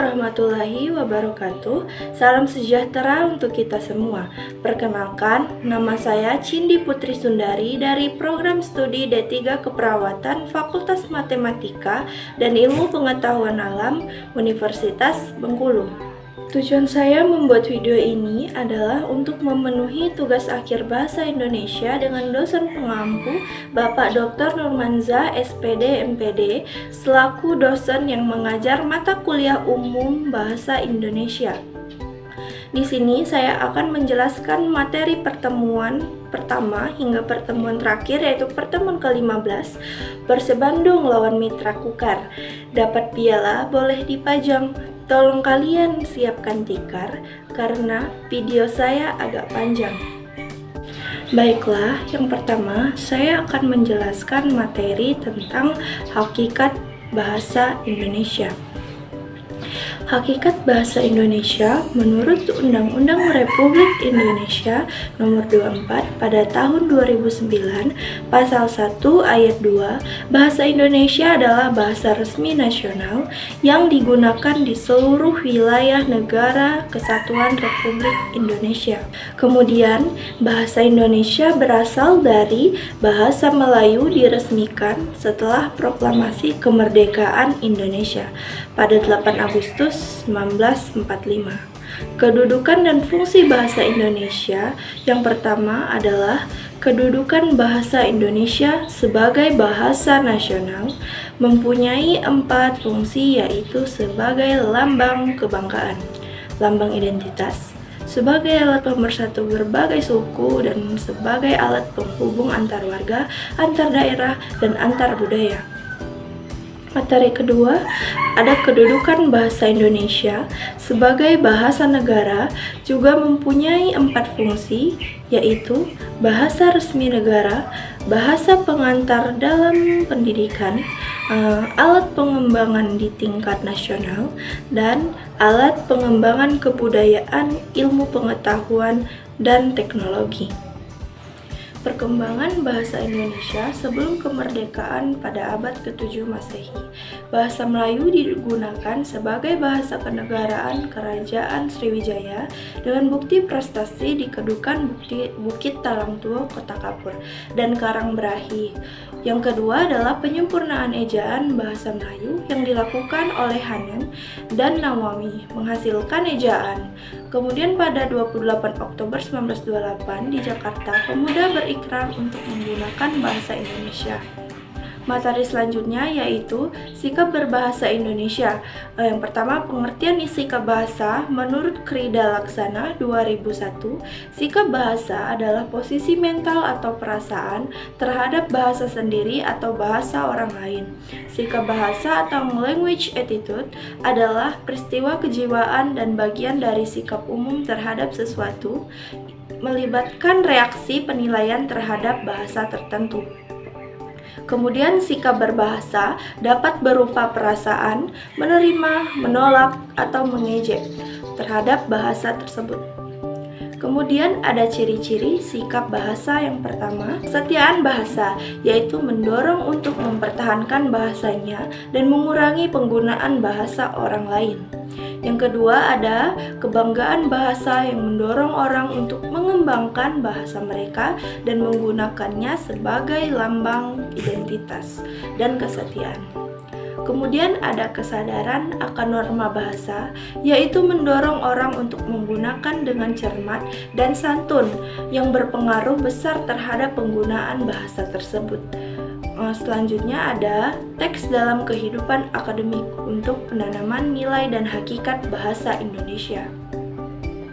warahmatullahi wabarakatuh. Salam sejahtera untuk kita semua. Perkenalkan, nama saya Cindi Putri Sundari dari Program Studi D3 Keperawatan Fakultas Matematika dan Ilmu Pengetahuan Alam Universitas Bengkulu. Tujuan saya membuat video ini adalah untuk memenuhi tugas akhir Bahasa Indonesia dengan dosen pengampu Bapak Dr. Nurmanza, SPD, MPD, selaku dosen yang mengajar mata kuliah umum Bahasa Indonesia. Di sini saya akan menjelaskan materi pertemuan pertama hingga pertemuan terakhir, yaitu pertemuan ke-15 Persebandung lawan Mitra Kukar. Dapat piala boleh dipajang. Tolong kalian siapkan tikar karena video saya agak panjang. Baiklah, yang pertama saya akan menjelaskan materi tentang hakikat bahasa Indonesia. Hakikat bahasa Indonesia menurut Undang-Undang Republik Indonesia Nomor 24 pada tahun 2009, Pasal 1 Ayat 2, bahasa Indonesia adalah bahasa resmi nasional yang digunakan di seluruh wilayah negara kesatuan Republik Indonesia. Kemudian, bahasa Indonesia berasal dari bahasa Melayu diresmikan setelah proklamasi kemerdekaan Indonesia pada 8 Agustus 1945. Kedudukan dan fungsi bahasa Indonesia yang pertama adalah kedudukan bahasa Indonesia sebagai bahasa nasional mempunyai 4 fungsi, yaitu sebagai lambang kebanggaan, lambang identitas, sebagai alat pemersatu berbagai suku, dan sebagai alat penghubung antar warga, antar daerah, dan antar budaya. Materi kedua, ada kedudukan bahasa Indonesia sebagai bahasa negara juga mempunyai 4 fungsi, yaitu bahasa resmi negara, bahasa pengantar dalam pendidikan, alat pengembangan di tingkat nasional, dan alat pengembangan kebudayaan, ilmu pengetahuan, dan teknologi. Perkembangan bahasa Indonesia sebelum kemerdekaan pada abad ke-7 Masehi. Bahasa Melayu digunakan sebagai bahasa kenegaraan Kerajaan Sriwijaya dengan bukti prestasi di Kedukan Bukit Talangtuo, Kota Kapur, dan Karangbrahi. Yang kedua adalah penyempurnaan ejaan bahasa Melayu yang dilakukan oleh Hanan dan Nawawi menghasilkan ejaan. Kemudian pada 28 Oktober 1928 di Jakarta, pemuda berikrar untuk menggunakan bahasa Indonesia. Materi selanjutnya yaitu sikap berbahasa Indonesia. Yang pertama, pengertian sikap bahasa menurut Krida Laksana 2001. Sikap bahasa adalah posisi mental atau perasaan terhadap bahasa sendiri atau bahasa orang lain. Sikap bahasa atau language attitude adalah peristiwa kejiwaan dan bagian dari sikap umum terhadap sesuatu, melibatkan reaksi penilaian terhadap bahasa tertentu. Kemudian sikap berbahasa dapat berupa perasaan, menerima, menolak, atau mengejek terhadap bahasa tersebut. Kemudian ada ciri-ciri sikap bahasa. Yang pertama, kesetiaan bahasa, yaitu mendorong untuk mempertahankan bahasanya dan mengurangi penggunaan bahasa orang lain. Yang kedua, ada kebanggaan bahasa yang mendorong orang untuk mengembangkan bahasa mereka dan menggunakannya sebagai lambang identitas dan kesetiaan. Kemudian ada kesadaran akan norma bahasa, yaitu mendorong orang untuk menggunakan dengan cermat dan santun yang berpengaruh besar terhadap penggunaan bahasa tersebut. Selanjutnya ada teks dalam kehidupan akademik untuk penanaman nilai dan hakikat bahasa Indonesia.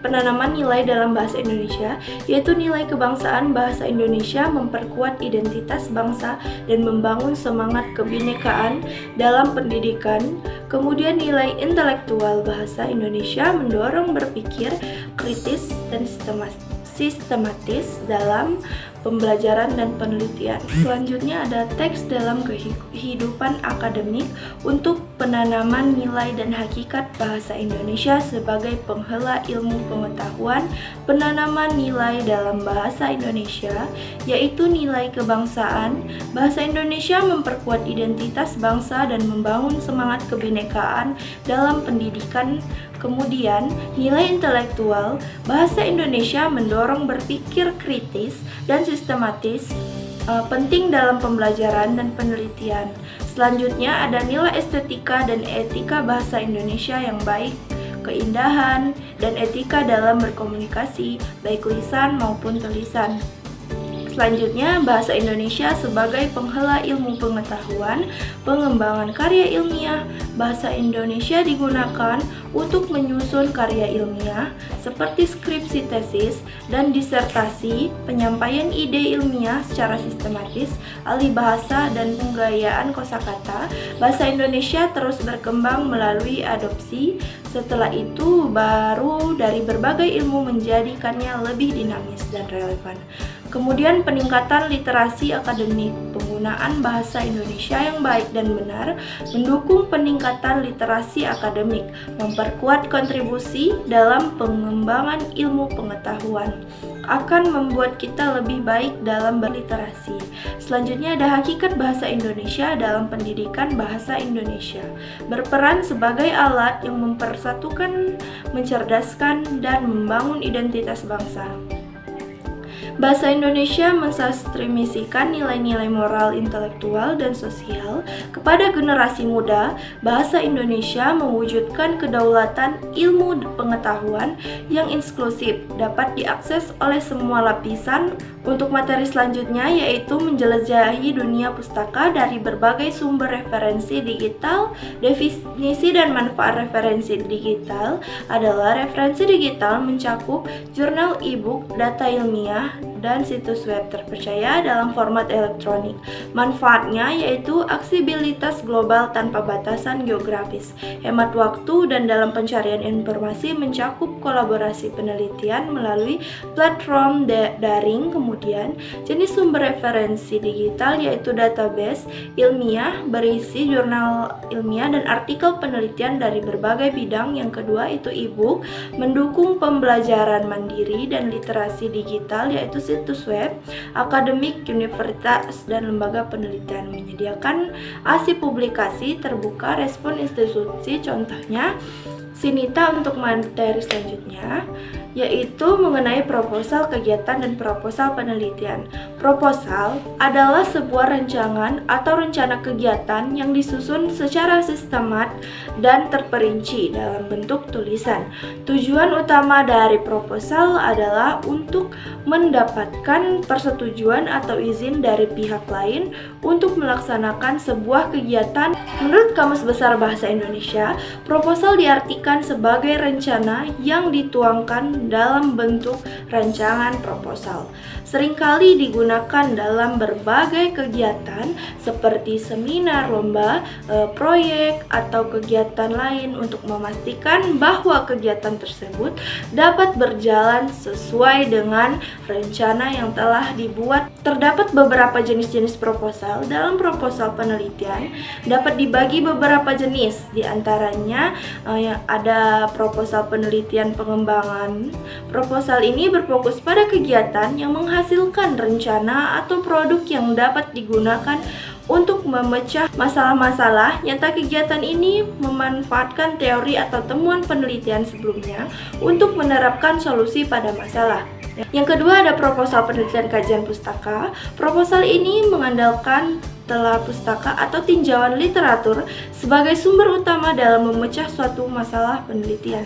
Penanaman nilai dalam bahasa Indonesia yaitu nilai kebangsaan bahasa Indonesia memperkuat identitas bangsa dan membangun semangat kebinekaan dalam pendidikan. Kemudian nilai intelektual bahasa Indonesia mendorong berpikir kritis dan sistematis dalam pembelajaran dan penelitian. Selanjutnya ada teks dalam kehidupan akademik untuk penanaman nilai dan hakikat bahasa Indonesia sebagai penghela ilmu pengetahuan, penanaman nilai dalam bahasa Indonesia, yaitu nilai kebangsaan. Bahasa Indonesia memperkuat identitas bangsa dan membangun semangat kebinekaan dalam pendidikan. Kemudian, nilai intelektual. Bahasa Indonesia mendorong berpikir kritis dan sistematis, penting dalam pembelajaran dan penelitian. Selanjutnya ada nilai estetika dan etika bahasa Indonesia yang baik, keindahan, dan etika dalam berkomunikasi, baik lisan maupun tulisan. Selanjutnya, bahasa Indonesia sebagai penghela ilmu pengetahuan, pengembangan karya ilmiah. Bahasa Indonesia digunakan untuk menyusun karya ilmiah seperti skripsi tesis dan disertasi, penyampaian ide ilmiah secara sistematis, alih bahasa, dan penggayaan kosakata. Bahasa Indonesia terus berkembang melalui adopsi. Setelah itu, baru dari berbagai ilmu menjadikannya lebih dinamis dan relevan. Kemudian peningkatan literasi akademik, penggunaan bahasa Indonesia yang baik dan benar, mendukung peningkatan literasi akademik, memperkuat kontribusi dalam pengembangan ilmu pengetahuan, akan membuat kita lebih baik dalam berliterasi. Selanjutnya ada hakikat bahasa Indonesia dalam pendidikan bahasa Indonesia, berperan sebagai alat yang mempersatukan, mencerdaskan, dan membangun identitas bangsa. Bahasa Indonesia mensustremisikan nilai-nilai moral, intelektual, dan sosial kepada generasi muda. Bahasa Indonesia mewujudkan kedaulatan ilmu pengetahuan yang inklusif, dapat diakses oleh semua lapisan. Untuk materi selanjutnya yaitu menjelajahi dunia pustaka dari berbagai sumber referensi digital. Definisi dan manfaat referensi digital adalah referensi digital mencakup jurnal e-book, data ilmiah, dan situs web terpercaya dalam format elektronik. Manfaatnya yaitu aksesibilitas global tanpa batasan geografis, hemat waktu, dan dalam pencarian informasi mencakup kolaborasi penelitian melalui platform daring. Kemudian jenis sumber referensi digital yaitu database ilmiah berisi jurnal ilmiah dan artikel penelitian dari berbagai bidang. Yang kedua itu e-book, mendukung pembelajaran mandiri dan literasi digital yaitu situs web, akademik, universitas, dan lembaga penelitian, menyediakan ASI publikasi terbuka respon institusi. Contohnya Sinita. Untuk materi selanjutnya yaitu mengenai proposal kegiatan dan proposal penelitian. Proposal adalah sebuah rancangan atau rencana kegiatan yang disusun secara sistemat dan terperinci dalam bentuk tulisan. Tujuan utama dari proposal adalah untuk mendapatkan persetujuan atau izin dari pihak lain untuk melaksanakan sebuah kegiatan. Menurut Kamus Besar Bahasa Indonesia, proposal diartikan sebagai rencana yang dituangkan dalam bentuk rancangan proposal. Seringkali digunakan dalam berbagai kegiatan seperti seminar, lomba, proyek, atau kegiatan lain untuk memastikan bahwa kegiatan tersebut dapat berjalan sesuai dengan rencana yang telah dibuat. Terdapat beberapa jenis-jenis proposal. Dalam proposal penelitian dapat dibagi beberapa jenis, diantaranya ada proposal penelitian pengembangan. Proposal ini berfokus pada kegiatan yang menghasilkan rencana atau produk yang dapat digunakan untuk memecah masalah-masalah nyata. Kegiatan ini memanfaatkan teori atau temuan penelitian sebelumnya untuk menerapkan solusi pada masalah. Yang kedua ada proposal penelitian kajian pustaka. Proposal ini mengandalkan telah pustaka atau tinjauan literatur sebagai sumber utama dalam memecah suatu masalah penelitian.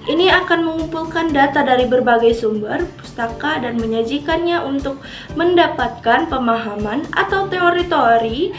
Ini akan mengumpulkan data dari berbagai sumber pustaka dan menyajikannya untuk mendapatkan pemahaman atau teori-teori.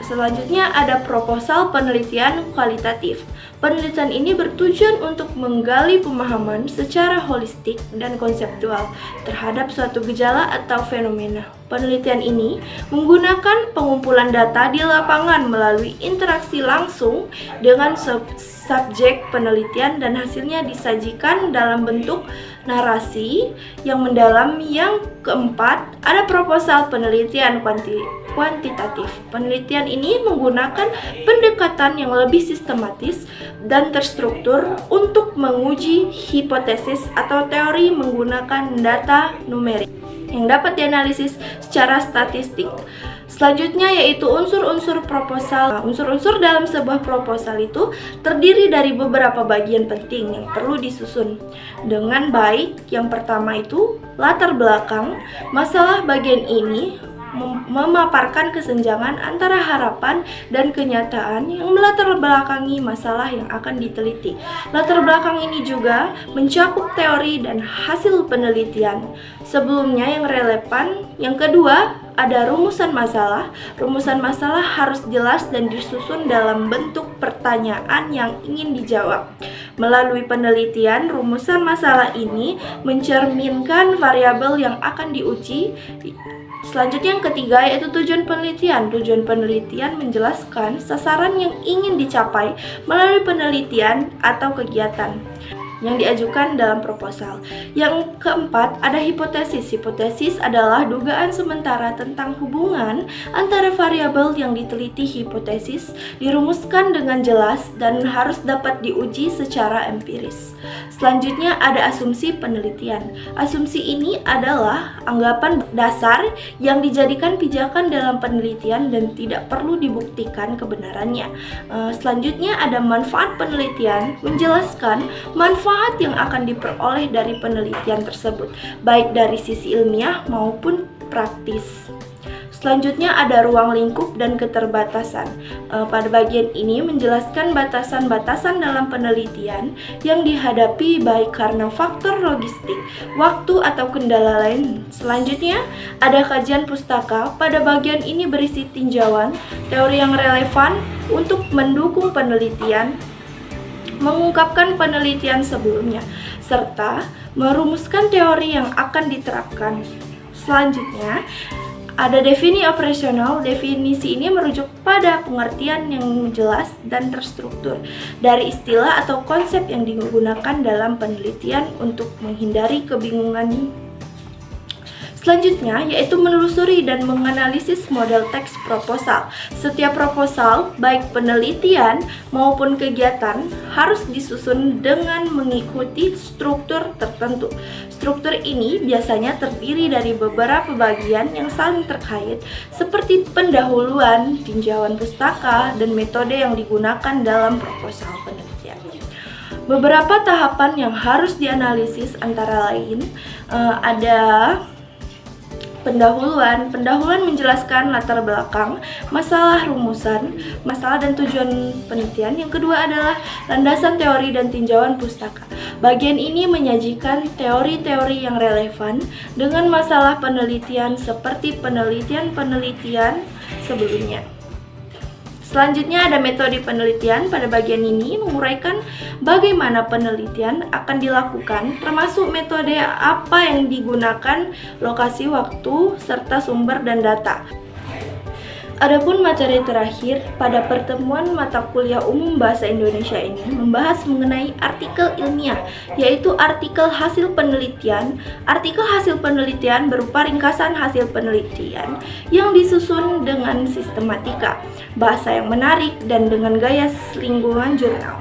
Selanjutnya ada proposal penelitian kualitatif. Penelitian ini bertujuan untuk menggali pemahaman secara holistik dan konseptual terhadap suatu gejala atau fenomena. Penelitian ini menggunakan pengumpulan data di lapangan melalui interaksi langsung dengan subjek penelitian dan hasilnya disajikan dalam bentuk narasi yang mendalam. Yang keempat, ada proposal penelitian kuantitatif. Penelitian ini menggunakan pendekatan yang lebih sistematis dan terstruktur untuk menguji hipotesis atau teori menggunakan data numerik yang dapat dianalisis secara statistik. Selanjutnya yaitu unsur-unsur proposal. Unsur-unsur dalam sebuah proposal itu terdiri dari beberapa bagian penting yang perlu disusun dengan baik. Yang pertama itu latar belakang. Masalah bagian ini memaparkan kesenjangan antara harapan dan kenyataan yang melatar belakangi masalah yang akan diteliti. Latar belakang ini juga mencakup teori dan hasil penelitian sebelumnya yang relevan. Yang kedua, ada rumusan masalah. Rumusan masalah harus jelas dan disusun dalam bentuk pertanyaan yang ingin dijawab. Melalui penelitian, rumusan masalah ini mencerminkan variabel yang akan diuji. Selanjutnya yang ketiga yaitu tujuan penelitian. Tujuan penelitian menjelaskan sasaran yang ingin dicapai melalui penelitian atau kegiatan yang diajukan dalam proposal. Yang keempat, ada hipotesis. Hipotesis adalah dugaan sementara tentang hubungan antara variabel yang diteliti. Hipotesis dirumuskan dengan jelas dan harus dapat diuji secara empiris. Selanjutnya ada asumsi penelitian. Asumsi ini adalah anggapan dasar yang dijadikan pijakan dalam penelitian dan tidak perlu dibuktikan kebenarannya. Selanjutnya ada manfaat penelitian. Menjelaskan manfaat yang akan diperoleh dari penelitian tersebut, baik dari sisi ilmiah maupun praktis. Selanjutnya ada ruang lingkup dan keterbatasan. Pada bagian ini menjelaskan batasan-batasan dalam penelitian yang dihadapi baik karena faktor logistik, waktu atau kendala lain. Selanjutnya ada kajian pustaka. Pada bagian ini berisi tinjauan teori yang relevan untuk mendukung penelitian, mengungkapkan penelitian sebelumnya, serta merumuskan teori yang akan diterapkan. Selanjutnya, ada definisi operasional. Definisi ini merujuk pada pengertian yang jelas dan terstruktur dari istilah atau konsep yang digunakan dalam penelitian untuk menghindari kebingungan. Selanjutnya yaitu menelusuri dan menganalisis model teks proposal. Setiap proposal, baik penelitian maupun kegiatan, harus disusun dengan mengikuti struktur tertentu. Struktur ini biasanya terdiri dari beberapa bagian yang saling terkait, seperti pendahuluan, tinjauan pustaka, dan metode yang digunakan dalam proposal penelitian. Beberapa tahapan yang harus dianalisis antara lain ada pendahuluan. Pendahuluan menjelaskan latar belakang, masalah, rumusan, masalah dan tujuan penelitian. Yang kedua adalah landasan teori dan tinjauan pustaka. Bagian ini menyajikan teori-teori yang relevan dengan masalah penelitian seperti penelitian-penelitian sebelumnya. Selanjutnya ada metode penelitian. Pada bagian ini menguraikan bagaimana penelitian akan dilakukan, termasuk metode apa yang digunakan, lokasi, waktu, serta sumber dan data. Adapun materi terakhir pada pertemuan mata kuliah umum bahasa Indonesia ini membahas mengenai artikel ilmiah, yaitu artikel hasil penelitian. Artikel hasil penelitian berupa ringkasan hasil penelitian yang disusun dengan sistematika, bahasa yang menarik, dan dengan gaya lingkungan jurnal,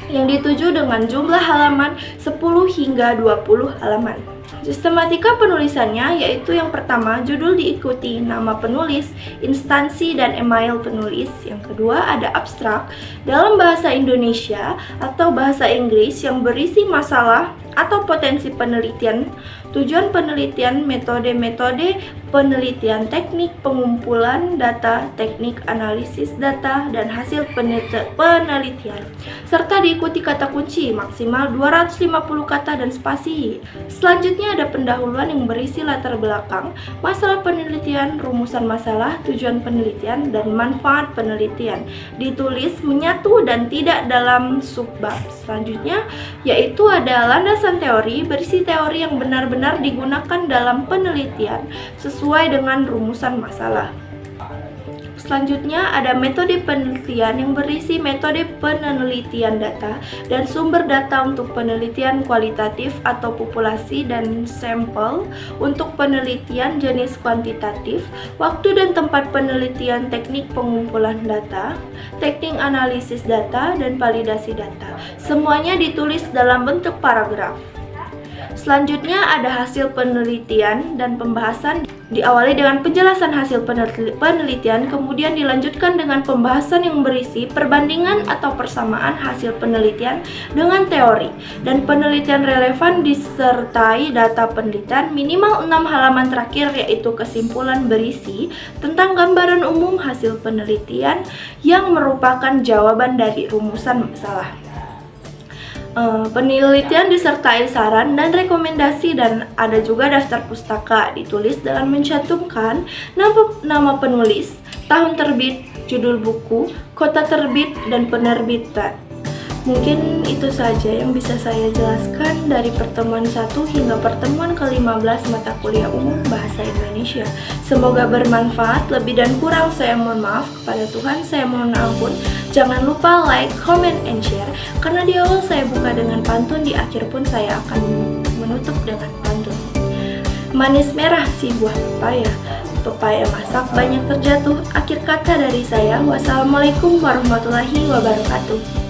yang dituju dengan jumlah halaman 10 hingga 20 halaman. Sistematika penulisannya yaitu yang pertama, judul diikuti nama penulis, instansi, dan email penulis. Yang kedua ada abstrak dalam bahasa Indonesia atau bahasa Inggris yang berisi masalah atau potensi penelitian, tujuan penelitian, metode-metode penelitian, teknik pengumpulan data, teknik analisis data, dan hasil penelitian, serta diikuti kata kunci maksimal 250 kata dan spasi. Selanjutnya ada pendahuluan yang berisi latar belakang, masalah penelitian, rumusan masalah, tujuan penelitian, dan manfaat penelitian. Ditulis menyatu dan tidak dalam subbab. Selanjutnya yaitu ada landasan teori, berisi teori yang benar-benar benar digunakan dalam penelitian sesuai dengan rumusan masalah. Selanjutnya ada metode penelitian yang berisi metode penelitian data dan sumber data untuk penelitian kualitatif atau populasi dan sampel, untuk penelitian jenis kuantitatif, waktu dan tempat penelitian, teknik pengumpulan data, teknik analisis data, dan validasi data. Semuanya ditulis dalam bentuk paragraf. Selanjutnya ada hasil penelitian dan pembahasan, diawali dengan penjelasan hasil penelitian, kemudian dilanjutkan dengan pembahasan yang berisi perbandingan atau persamaan hasil penelitian dengan teori, dan penelitian relevan disertai data penelitian minimal 6 halaman terakhir, yaitu kesimpulan berisi tentang gambaran umum hasil penelitian yang merupakan jawaban dari rumusan masalah. Penelitian disertai saran dan rekomendasi, dan ada juga daftar pustaka, ditulis dengan mencantumkan nama penulis, tahun terbit, judul buku, kota terbit, dan penerbitan. Mungkin itu saja yang bisa saya jelaskan dari pertemuan 1 hingga pertemuan ke-15 mata kuliah umum Bahasa Indonesia. Semoga bermanfaat, lebih dan kurang saya mohon maaf. Kepada Tuhan saya mohon ampun. Jangan lupa like, comment, and share, karena di awal saya buka dengan pantun, di akhir pun saya akan menutup dengan pantun. Manis merah si buah pepaya, pepaya masak banyak terjatuh. Akhir kata dari saya, wassalamualaikum warahmatullahi wabarakatuh.